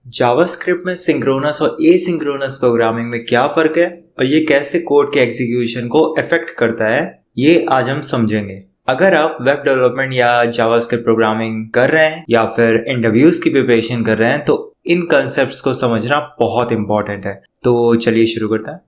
JavaScript में synchronous और asynchronous programming में क्या फ़र्क है और ये कैसे कोड के एग्जीक्यूशन को अफेक्ट करता है, ये आज हम समझेंगे। अगर आप वेब डेवलपमेंट या जावास्क्रिप्ट प्रोग्रामिंग कर रहे हैं या फिर इंटरव्यूज की प्रिपरेशन कर रहे हैं तो इन कंसेप्ट्स को समझना बहुत इंपॉर्टेंट है। तो चलिए शुरू करते हैं।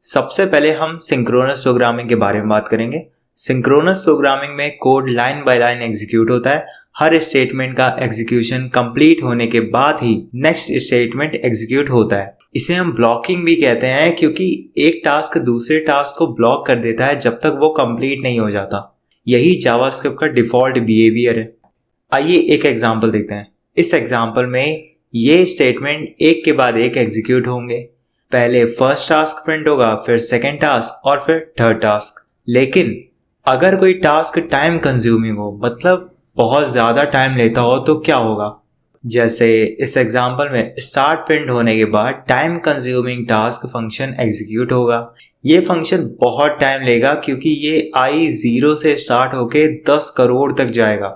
सबसे पहले हम सिंक्रोनस प्रोग्रामिंग के बारे में बात करेंगे। सिंक्रोनस प्रोग्रामिंग में code line by line execute होता है। हर स्टेटमेंट का एग्जीक्यूशन कंप्लीट होने के बाद ही नेक्स्ट स्टेटमेंट एग्जीक्यूट होता है। इसे हम ब्लॉकिंग भी कहते हैं क्योंकि एक टास्क दूसरे टास्क को ब्लॉक कर देता है जब तक वो कंप्लीट नहीं हो जाता। यही जावास्क्रिप्ट का डिफॉल्ट बिहेवियर है। आइए एक एग्जांपल देखते हैं। इस एग्जांपल में ये स्टेटमेंट एक के बाद एक एग्जीक्यूट होंगे। पहले फर्स्ट टास्क प्रिंट होगा, फिर सेकेंड टास्क और फिर थर्ड टास्क। लेकिन अगर कोई टास्क टाइम कंज्यूमिंग हो, मतलब बहुत ज़्यादा टाइम लेता हो, तो क्या होगा? जैसे इस एग्जांपल में स्टार्ट प्रिंट होने के बाद time consuming task function execute होगा। ये फंक्शन बहुत टाइम लेगा क्योंकि ये i0 से स्टार्ट होके 10 करोड़ तक जाएगा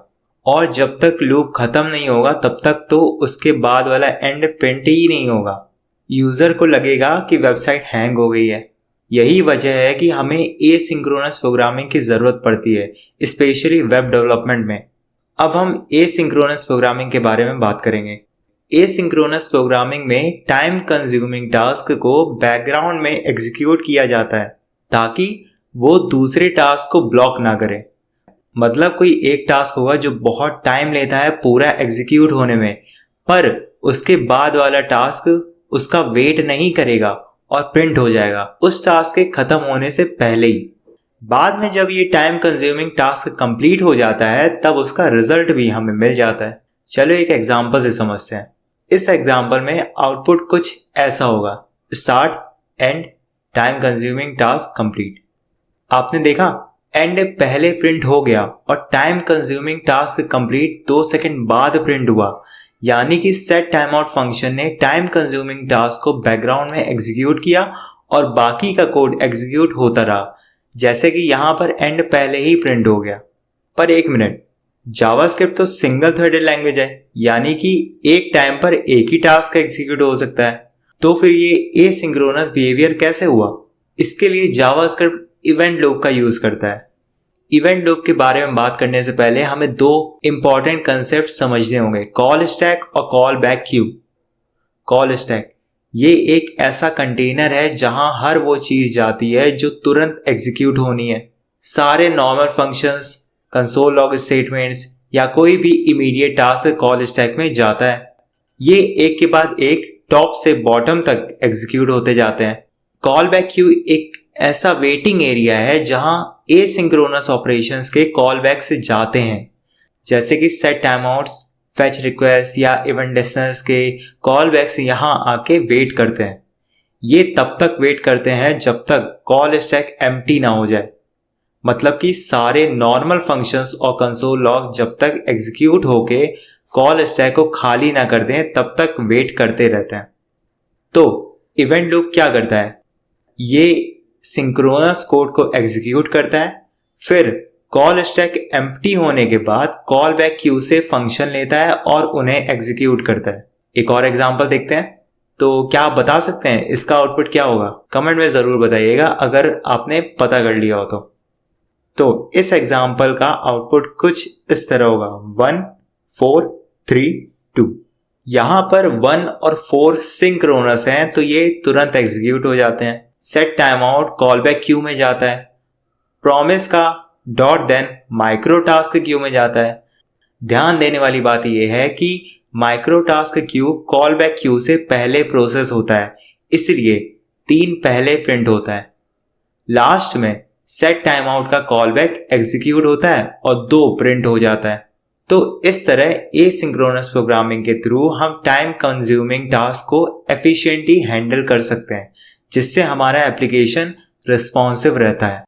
और जब तक लूप खत्म नहीं होगा तब तक तो उसके बाद वाला एंड प्रिंट ही नहीं होगा। यूज़र को लगेगा कि वेबसाइट हैंग हो गई है। यही वजह है कि हमें एसिंक्रोनस प्रोग्रामिंग की ज़रूरत पड़ती है, स्पेशली वेब डेवलपमेंट में। अब हम एसिंक्रोनस प्रोग्रामिंग के बारे में बात करेंगे। एसिंक्रोनस प्रोग्रामिंग में टाइम कंज्यूमिंग टास्क को बैकग्राउंड में एग्जीक्यूट किया जाता है ताकि वो दूसरे टास्क को ब्लॉक ना करे। मतलब कोई एक टास्क होगा जो बहुत टाइम लेता है पूरा एग्जीक्यूट होने में, पर उसके बाद वाला टास्क उसका वेट नहीं करेगा और प्रिंट हो जाएगा उस टास्क के खत्म होने से पहले ही। बाद में जब ये टाइम कंज्यूमिंग टास्क कंप्लीट हो जाता है तब उसका रिजल्ट भी हमें मिल जाता है। चलो एक एग्जांपल से समझते हैं। इस एग्जांपल में आउटपुट कुछ ऐसा होगा, start and time consuming task complete. आपने देखा एंड पहले प्रिंट हो गया और time consuming task complete 2 second बाद प्रिंट हुआ। यानी कि सेट टाइम आउट फंक्शन ने टाइम कंज्यूमिंग टास्क को बैकग्राउंड में एग्जीक्यूट किया और बाकी का कोड एग्जीक्यूट होता रहा। जैसे कि यहाँ पर एंड पहले ही प्रिंट हो गया। पर एक मिनट, जावास्क्रिप्ट तो सिंगल थ्रेडेड लैंग्वेज है, यानी कि एक टाइम पर एक ही टास्क एग्जीक्यूट हो सकता है। तो फिर ये एसिंक्रोनस बिहेवियर कैसे हुआ? इसके लिए जावास्क्रिप्ट इवेंट लूप का यूज करता है। इवेंट लूप के बारे में बात करने से पहले हमें दो इंपॉर्टेंट कंसेप्ट समझने होंगे, कॉल स्टैक और call back Q. Call stack ये एक ऐसा कंटेनर है जहां हर वो चीज जाती है जो तुरंत एग्जीक्यूट होनी है। सारे normal functions, console log statements या कोई भी इमीडिएट टास्क कॉल स्टैक में जाता है। ये एक के बाद एक टॉप से बॉटम तक एग्जीक्यूट होते जाते हैं। कॉल बैक क्यू एक ऐसा वेटिंग एरिया है जहां एसिंक्रोनस ऑपरेशंस के कॉल बैक से जाते हैं, जैसे कि set time outs, fetch request या इवेंट लिसनर्स के कॉल बैक से यहाँ आके वेट करते हैं। ये तब तक वेट करते हैं जब तक कॉल स्टैक एम्प्टी ना हो जाए। मतलब कि सारे नॉर्मल फंक्शंस और कंसोल लॉग जब तक एग्जीक्यूट होके कॉल स्टैक को खाली ना कर दें तब तक वेट करते रहते हैं। तो इवेंट लूप क्या करता है? ये सिंक्रोनस कोड को एग्जीक्यूट करता है, फिर कॉल स्टैक एम्प्टी होने के बाद कॉल बैक क्यू से फंक्शन लेता है और उन्हें एग्जीक्यूट करता है। एक और एग्जांपल देखते हैं। तो क्या आप बता सकते हैं इसका आउटपुट क्या होगा? कमेंट में जरूर बताइएगा अगर आपने पता कर लिया हो तो इस एग्जांपल का आउटपुट कुछ इस तरह होगा, 1 4 3 2। यहां पर 1 और 4 सिंक्रोनस हैं तो ये तुरंत एग्जीक्यूट हो जाते हैं। Set time out call back queue में जाता है। प्रॉमिस का dot then micro task queue में जाता है। ध्यान देने वाली बात यह है कि micro task Q call back Q से पहले प्रोसेस होता है, इसलिए 3 पहले प्रिंट होता है। लास्ट में सेट टाइम आउट का कॉल बैक एग्जीक्यूट होता है और 2 प्रिंट हो जाता है। तो इस तरह एसिंक्रोनस प्रोग्रामिंग के थ्रू हम टाइम कंज्यूमिंग टास्क को एफिशिएंटली हैंडल कर सकते हैं, जिससे हमारा एप्लीकेशन रिस्पॉन्सिव रहता है।